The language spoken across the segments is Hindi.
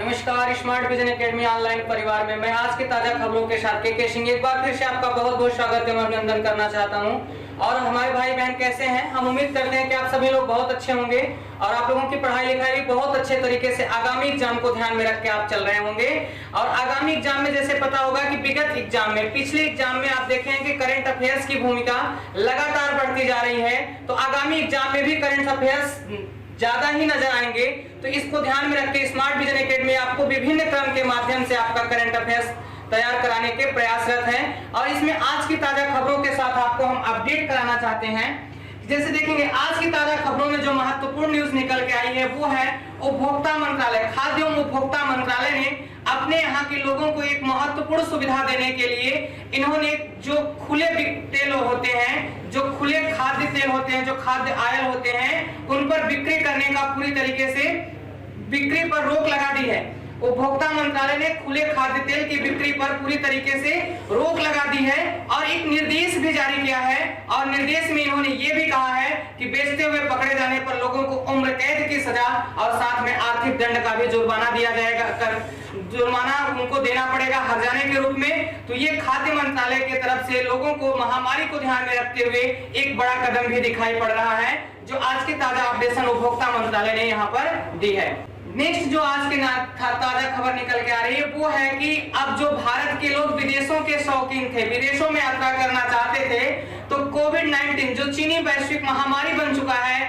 नमस्कार, स्मार्ट विजन एकेडमी ऑनलाइन परिवार में मैं आज की ताजा खबरों के साथ के सिंह एक बार फिर से आपका बहुत बहुत स्वागत एवं अभिनंदन करना चाहता हूं। और हमारे भाई बहन कैसे हैं? हम उम्मीद करते हैं कि आप सभी लोग बहुत अच्छे होंगे और आप लोगों की पढ़ाई लिखाई भी बहुत अच्छे तरीके से आगामी एग्जाम को ध्यान में रख के आप चल रहे होंगे। और आगामी एग्जाम में जैसे पता होगा कि विगत एग्जाम में, पिछले एग्जाम में आप देखें कि करंट अफेयर्स की भूमिका लगातार बढ़ती जा रही है, तो आगामी एग्जाम में भी करंट अफेयर्स ज्यादा ही नजर आएंगे। तो इसको ध्यान में रख के स्मार्ट विजन एकेडमी आपको विभिन्न क्रम के माध्यम से आपका करंट अफेयर्स तैयार कराने के प्रयासरत हैं। और इसमें आज की ताजा खबरों के साथ आपको हम अपडेट कराना चाहते हैं। जैसे देखेंगे आज की ताजा खबरों में जो महत्वपूर्ण न्यूज निकल के आई है वो है उपभोक्ता मंत्रालय, खाद्य एवं उपभोक्ता मंत्रालय ने अपने यहाँ के लोगों को एक महत्वपूर्ण सुविधा देने के लिए इन्होंने जो खुले तेल होते हैं, जो खुले खाद्य तेल होते हैं, जो खाद्य आयल होते हैं, उन पर बिक्री करने का पूरी तरीके से बिक्री पर रोक लगा दी है। उपभोक्ता मंत्रालय ने खुले खाद्य तेल की बिक्री पर पूरी तरीके से रोक लगा दी है और एक निर्देश भी जारी किया है। और निर्देश में इन्होंने ये भी कहा है कि बेचते हुए पकड़े जाने पर लोगों को उम्र कैद की सजा और साथ में आर्थिक दंड का भी जुर्माना दिया जाएगा, जुर्माना उनको देना पड़ेगा हर्जाने के रूप में। तो ये खाद्य मंत्रालय की तरफ से लोगों को महामारी को ध्यान में रखते हुए एक बड़ा कदम भी दिखाई पड़ रहा है, जो आज की ताजा अपडेशन उपभोक्ता मंत्रालय ने यहाँ पर दी है। नेक्स्ट जो आज के ताजा खबर निकल के आ रही है वो है कि अब जो भारत के लोग विदेशों के शौकीन थे, विदेशों में यात्रा करना चाहते थे, तो कोविड-19 जो चीनी वैश्विक महामारी बन चुका है,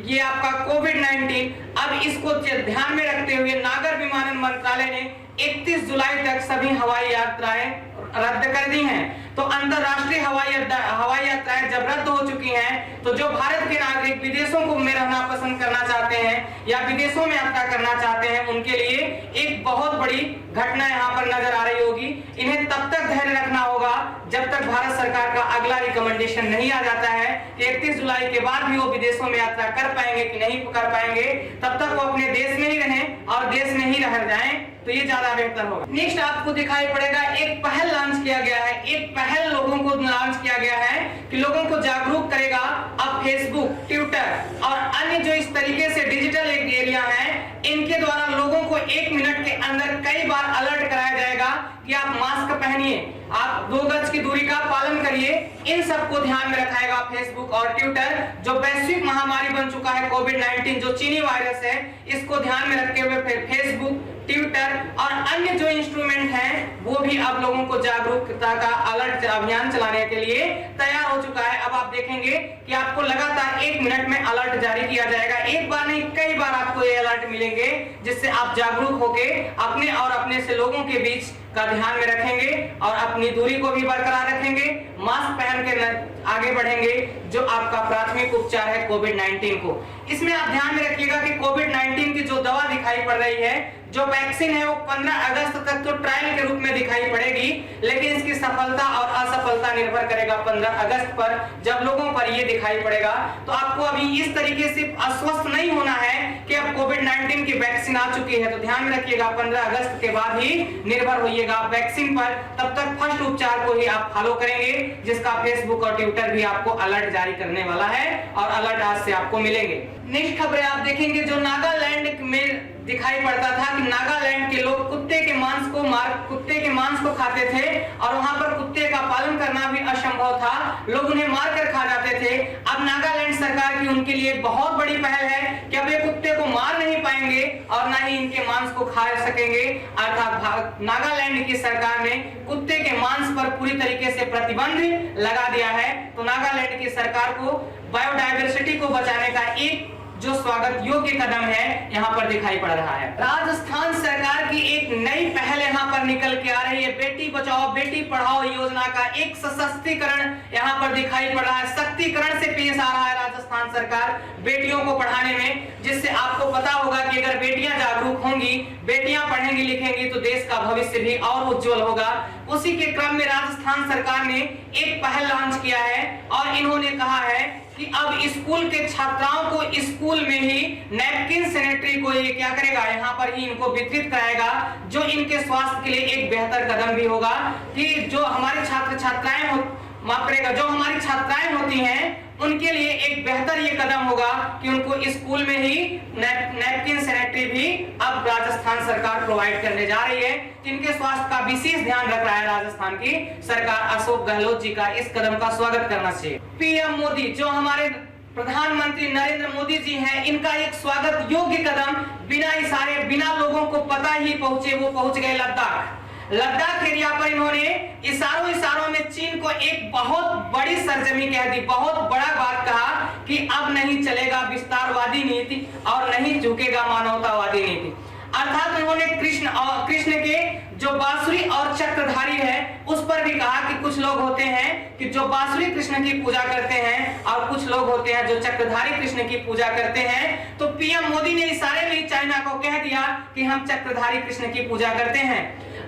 ये आपका कोविड-19, अब इसको ध्यान में रखते हुए नागर विमानन मंत्रालय ने 31 जुलाई तक सभी हवाई यात्राएं रद्द कर दी हैं। तो अंतरराष्ट्रीय हवाई यात्राएं जब रद्द हो चुकी हैं, तो जो भारत के नागरिक विदेशों में रहना पसंद करना चाहते हैं या विदेशों में यात्रा करना चाहते हैं, उनके लिए एक बहुत बड़ी घटना यहाँ पर नजर आ रही होगी। इन्हें तब तक धैर्य रखना होगा जब तक भारत सरकार का अगला रिकमेंडेशन नहीं आ जाता है कि 31 जुलाई के बाद भी वो विदेशों में यात्रा कर पाएंगे कि नहीं कर पाएंगे। तब तक वो अपने देश में ही रहें और देश में ही रह जाएं, तो ये ज्यादा बेहतर होगा। नेक्स्ट आपको दिखाई पड़ेगा एक पहल लॉन्च किया गया है, एक पहल लोगों को लॉन्च किया गया है कि लोगों को जागरूक करेगा। अब फेसबुक, ट्विटर और अन्य जो इस तरीके से डिजिटल एरिया है, इनके द्वारा लोगों को 1 मिनट के अंदर कई बार अलर्ट कराया जाएगा कि आप मास्क पहनिए, आप 2 गज की दूरी का पालन करिए। इन सबको ध्यान में रखाएगा फेसबुक और ट्विटर। जो वैश्विक महामारी बन चुका है कोविड-19 जो चीनी वायरस है, इसको ध्यान में रखते हुए फेसबुक, ट्विटर और अन्य जो इंस्ट्रूमेंट हैं वो भी अब लोगों को जागरूकता का अलर्ट अभियान चलाने के लिए तैयार हो चुका है। अब आप देखेंगे कि आपको लगातार 1 मिनट में अलर्ट जारी किया जाएगा। एक बार नहीं, कई बार आपको ये अलर्ट मिलेंगे, जिससे आप जागरूक होके अपने और अपने से लोगों के बीच का ध्यान में रखेंगे और अपनी दूरी को भी बरकरार रखेंगे, मास्क पहन के आगे बढ़ेंगे, जो आपका प्राथमिक उपचार है कोविड-19 को। इसमें आप ध्यान में रखिएगा कि कोविड-19 की जो दवा दिखाई पड़ रही है, जो वैक्सीन है, वो 15 अगस्त तक तो ट्रायल के रूप में दिखाई पड़ेगी, लेकिन इसकी सफलता और असफलता निर्भर करेगा 15 अगस्त पर, जब लोगों पर ये दिखाई पड़ेगा। तो आपको अभी इस तरीके से अस्वस्थ नहीं होना है कि अब कोविड-19 की वैक्सीन आ चुकी है। तो ध्यान में रखिएगा 15 अगस्त के बाद ही निर्भर होइएगा वैक्सीन पर। तब तक फर्स्ट उपचार को ही आप फॉलो करेंगे, जिसका फेसबुक और ट्विटर भी आपको अलर्ट जारी करने वाला है और अलर्ट आज से आपको मिलेंगे। नेक्स्ट खबरें आप देखेंगे जो नागालैंड में दिखाई पड़ता था कि नागालैंड के लोग कुत्ते के मांस को खाते थे और वहां पर कुत्ते का पालन करना भी असंभव था, लोग उन्हें मारकर खा जाते थे। अब नागालैंड सरकार की उनके लिए बहुत बड़ी पहल है कि अब ये कुत्ते को मार नहीं पाएंगे और ना ही इनके मांस को खा सकेंगे। अर्थात नागालैंड की सरकार ने कुत्ते के मांस पर पूरी तरीके से प्रतिबंध लगा दिया है। तो नागालैंड की सरकार को बायोडायवर्सिटी को बचाने का एक जो स्वागत योग्य कदम है यहाँ पर दिखाई पड़ रहा है। राजस्थान सरकार की एक नई पहल यहाँ पर निकल के आ रही है। बेटी बचाओ बेटी पढ़ाओ योजना का एक सशक्तिकरण यहाँ पर दिखाई पड़ रहा है। सशक्तिकरण से पेश आ रहा है राजस्थान सरकार बेटियों को पढ़ाने में, जिससे आपको पता होगा कि अगर बेटियां जागरूक होंगी, बेटियां पढ़ेंगी लिखेंगी, तो देश का भविष्य भी और उज्जवल होगा। उसी के क्रम में राजस्थान सरकार ने एक पहल लॉन्च किया है और इन्होंने कहा है कि अब स्कूल के छात्राओं को स्कूल में ही नैपकिन सैनिटरी को ये क्या करेगा, यहाँ पर ही इनको वितरित कराएगा, जो इनके स्वास्थ्य के लिए एक बेहतर कदम भी होगा कि जो हमारे छात्र छात्राएं माफ करेगा, जो हमारी छात्राएं होती हैं उनके लिए एक बेहतर ये कदम होगा कि उनको स्कूल में ही नैपकिन सैनिटरी भी अब राजस्थान सरकार प्रोवाइड करने जा रही है। जिनके स्वास्थ्य का विशेष ध्यान रख रहा है राजस्थान की सरकार, अशोक गहलोत जी का इस कदम का स्वागत करना चाहिए। पीएम मोदी, जो हमारे प्रधानमंत्री नरेंद्र मोदी जी हैं, इनका एक स्वागत योग्य कदम, बिना इशारे, बिना लोगों को पता ही पहुंचे वो पहुंच गए लद्दाख एरिया पर। इन्होंने इशारों में चीन को एक बहुत बड़ी सरजमी कह दी, बहुत बड़ा बात कहा कि अब नहीं चलेगा विस्तारवादी नीति और नहीं झुकेगा मानवतावादी नीति। अर्थात उन्होंने कृष्ण के जो बांसुरी और चक्रधारी है उस पर भी कहा कि कुछ लोग होते हैं कि जो बांसुरी कृष्ण की पूजा करते हैं और कुछ लोग होते हैं जो चक्रधारी कृष्ण की पूजा करते हैं। तो पीएम मोदी ने इशारे में चाइना को कह दिया कि हम चक्रधारी कृष्ण की पूजा करते हैं।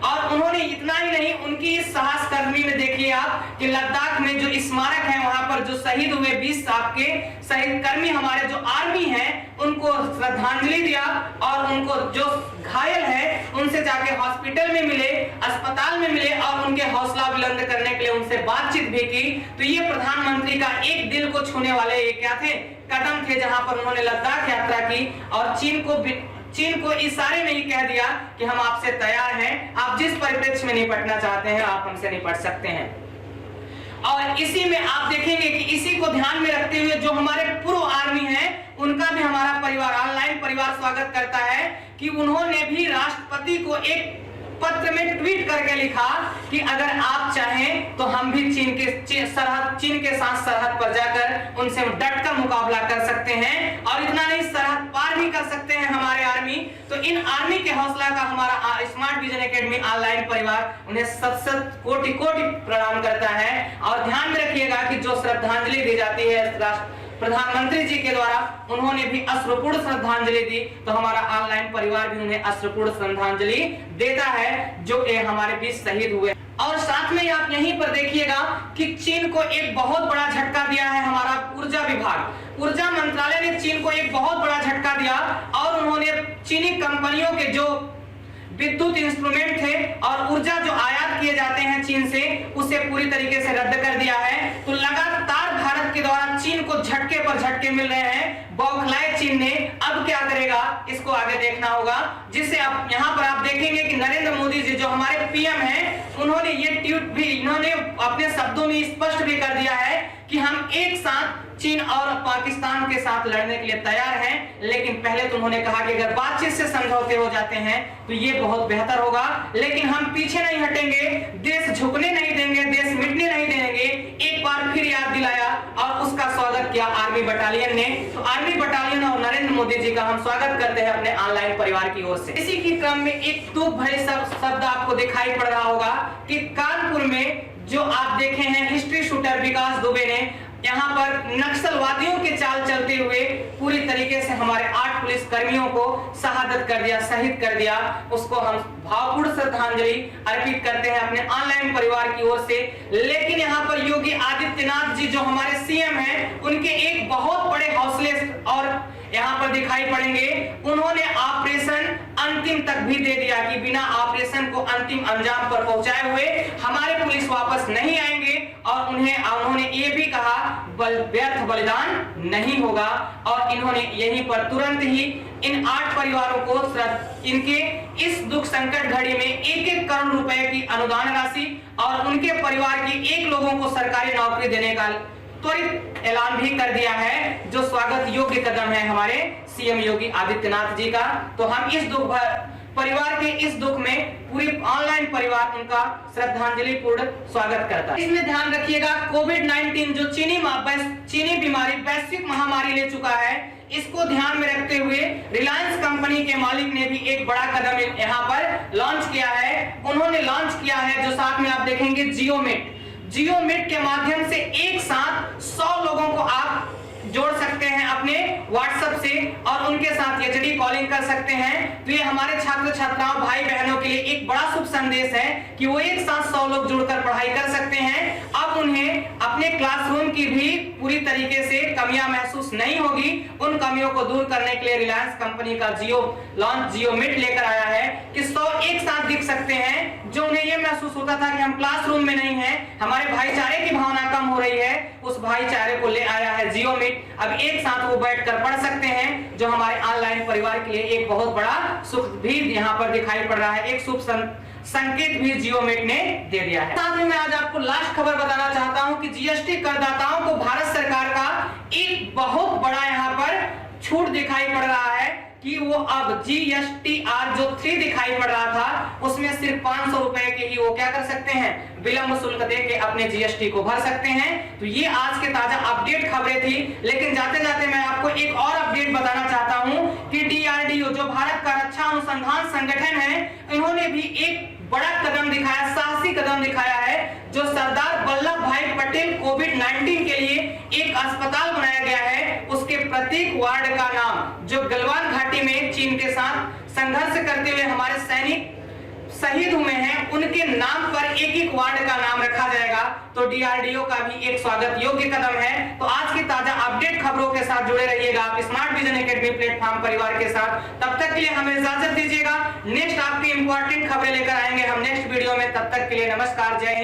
और उन्होंने इतना ही नहीं, उनकी इस साहस कर्मी में देखिए आप कि लद्दाख में जो स्मारक है वहां पर जो शहीद हुए 20 आपके शहीद कर्मी हमारे जो आर्मी हैं उनको श्रद्धांजलि दिया और उनको जो घायल है उनसे जाके हॉस्पिटल में मिले, अस्पताल में मिले और उनके हौसला बुलंद करने के लिए उनसे बातचीत भी की। तो ये प्रधानमंत्री का एक दिल को छूने वाले ये क्या थे, कदम थे, जहां पर उन्होंने लद्दाख यात्रा की और चीन को इशारे में ही कह दिया कि हम आपसे तैयार हैं, आप जिस परिप्रेक्ष्य में निपटना चाहते हैं आप हमसे निपट सकते हैं। और इसी में आप देखेंगे कि इसी को ध्यान में रखते हुए जो हमारे पूर्व आर्मी हैं उनका भी हमारा परिवार, ऑनलाइन परिवार स्वागत करता है कि उन्होंने भी राष्ट्रपति को एक पत्र में ट्वीट करके लिखा कि अगर आप चाहें तो हम भी चीन के साथ सरहद पर जाकर उनसे डटकर मुकाबला कर सकते हैं और इतना नहीं सरहद पार भी कर सकते हैं हमारे आर्मी। तो इन आर्मी के हौसला का हमारा स्मार्ट विजन एकेडमी ऑनलाइन परिवार उन्हें सत कोटि प्रणाम करता है। और ध्यान में रखिएगा कि जो श्रद्धांजलि दी जाती है प्रधानमंत्री जी के द्वारा, उन्होंने भी अश्रुपूर्ण श्रद्धांजलि दी, तो हमारा ऑनलाइन परिवार भी उन्हें अश्रुपूर्ण श्रद्धांजलि देता है जो हमारे बीच शहीद हुए। और साथ में आप यहीं पर देखिएगा कि चीन को एक बहुत बड़ा झटका दिया है हमारा ऊर्जा विभाग। ऊर्जा मंत्रालय ने चीन को एक बहुत बड़ा झटका दिया और उन्होंने चीनी कंपनियों के जो विद्युत इंस्ट्रूमेंट थे और ऊर्जा जो आयात किए जाते हैं चीन से, उसे पूरी तरीके से रद्द कर दिया है। तो लगातार भारत के द्वारा चीन को झटके पर झटके मिल रहे हैं। बौखलाए चीन ने अब क्या करेगा इसको आगे देखना होगा। जिससे अब यहाँ पर आप देखेंगे कि नरेंद्र मोदी जी जो हमारे पीएम हैं, उन्होंने ये ट्वीट भी इन्होंने अपने शब्दों में स्पष्ट भी कर दिया है कि हम एक साथ चीन और पाकिस्तान के साथ लड़ने के लिए तैयार हैं। लेकिन पहले तो उन्होंने कहा कि अगर बातचीत से समझौते हो जाते हैं तो ये बहुत बेहतर होगा, लेकिन हम पीछे नहीं हटेंगे, देश झुकने नहीं देंगे, देश मिटने नहीं देंगे। एक बार फिर याद दिलाया और उसका स्वागत किया आर्मी बटालियन ने। तो आर्मी बटालियन और नरेंद्र मोदी जी का हम स्वागत करते हैं अपने ऑनलाइन परिवार की ओर से। इसी के क्रम में एक दुख भरे शब्द आपको दिखाई पड़ रहा होगा कि कानपुर में जो आप देखे हैं हिस्ट्री शूटर विकास दुबे ने यहाँ पर नक्सलवादियों के चाल चलते हुए पूरी तरीके से हमारे 8 पुलिस कर्मियों को शहादत कर दिया, शहीद कर दिया। उसको हम भावपूर्ण श्रद्धांजलि अर्पित करते हैं अपने ऑनलाइन परिवार की ओर से। लेकिन यहाँ पर योगी आदित्यनाथ जी जो हमारे सीएम हैं, उनके एक बहुत बड़े हौसले और यहाँ पर दिखाई पड़ेंगे। उन्होंने ऑपरेशन अंतिम तक भी दे दिया कि बिना ऑपरेशन को अंतिम अंजाम पर पहुंचाए हुए हमारे पुलिस वापस नहीं आएंगे और उन्होंने ये भी कहा व्यर्थ बलिदान नहीं होगा। और इन्होंने यहीं पर तुरंत ही इन 8 परिवारों को इनके इस दुख संकट घड़ी में 1-1 करोड़ रुपए की अनुदान राशि और उनके परिवार की 1 लोगों को सरकारी नौकरी देने का त्वरित ऐलान भी कर दिया है, जो स्वागत योग्य कदम है हमारे सीएम योगी आदित्यनाथ जी का। तो हम इस परिवार के इस दुख में पूरी ऑनलाइन परिवार उनका श्रद्धांजलि पूर्ण स्वागत करता है। इसमें ध्यान रखिएगा कोविड-19 जो चीनी बीमारी वैश्विक महामारी ले चुका है, इसको ध्यान में रखते हुए रिलायंस कंपनी के मालिक ने भी एक बड़ा कदम यहाँ पर लॉन्च किया है। उन्होंने लॉन्च किया है जो साथ में आप देखेंगे जियोमेट के माध्यम से एक साथ 100 लोगों को आप जोड़ सकते हैं अपने व्हाट्सएप से और उनके साथ एचडी कॉलिंग कर सकते हैं। तो ये हमारे छात्र छात्राओं भाई बहनों के लिए एक बड़ा शुभ संदेश है कि वो एक साथ 100 लोग जुड़कर पढ़ाई कर सकते हैं। अब उन्हें अपने क्लासरूम की भी पूरी तरीके से कमियां महसूस नहीं होगी। उन कमियों को दूर करने के लिए रिलायंस कंपनी का जियोमेट लेकर आया है कि 100 एक साथ दिख सकते हैं, जो उन्हें यह महसूस महसूस होता था कि हम क्लासरूम में नहीं हैं, हमारे भाईचारे की भावना कम हो रही है, उस भाईचारे को ले आया है जियो मीट। अब एक साथ वो बैठकर पढ़ सकते हैं, जो हमारे ऑनलाइन परिवार के लिए एक बहुत बड़ा सुख भी यहाँ पर दिखाई पड़ रहा है, एक शुभ संकेत भी जियो मीट ने दे दिया है। साथ में मैं आज आपको लास्ट खबर बताना चाहता हूं कि जीएसटी करदाताओं को भारत सरकार का एक बहुत बड़ा यहाँ पर छूट दिखाई पड़ रहा है कि वो अब GSTR जो 3 दिखाई पड़ रहा था, उसमें सिर्फ 500 रुपए के ही वो क्या कर सकते हैं, विलंब शुल्क दे के अपने जीएसटी को भर सकते हैं। तो ये आज के ताजा अपडेट खबरें थी, लेकिन जाते जाते मैं आपको एक और अपडेट बताना चाहता हूं कि DRDO जो भारत का रक्षा अनुसंधान संगठन है, इन्होंने भी एक बड़ा कदम दिखाया, साहसी कदम दिखाया है, जो सरदार वल्लभ भाई पटेल कोविड-19 के लिए एक अस्पताल बनाया गया है, उसके प्रत्येक वार्ड का नाम, जो गलवान घाटी में चीन के साथ संघर्ष करते हुए हमारे सैनिक शहीद हुए हैं, उनके नाम पर एक एक वार्ड का नाम रखा जाएगा। तो DRDO का भी एक स्वागत योग्य कदम है। तो आज की ताजा अपडेट खबरों के साथ जुड़े रहिएगा आप स्मार्ट विजन एकेडमी प्लेटफॉर्म परिवार के साथ। तब तक के लिए हमें इजाजत दीजिएगा, नेक्स्ट आपकी इंपॉर्टेंट खबरें लेकर आएंगे हम नेक्स्ट वीडियो में। तब तक के लिए नमस्कार, जय हिंद।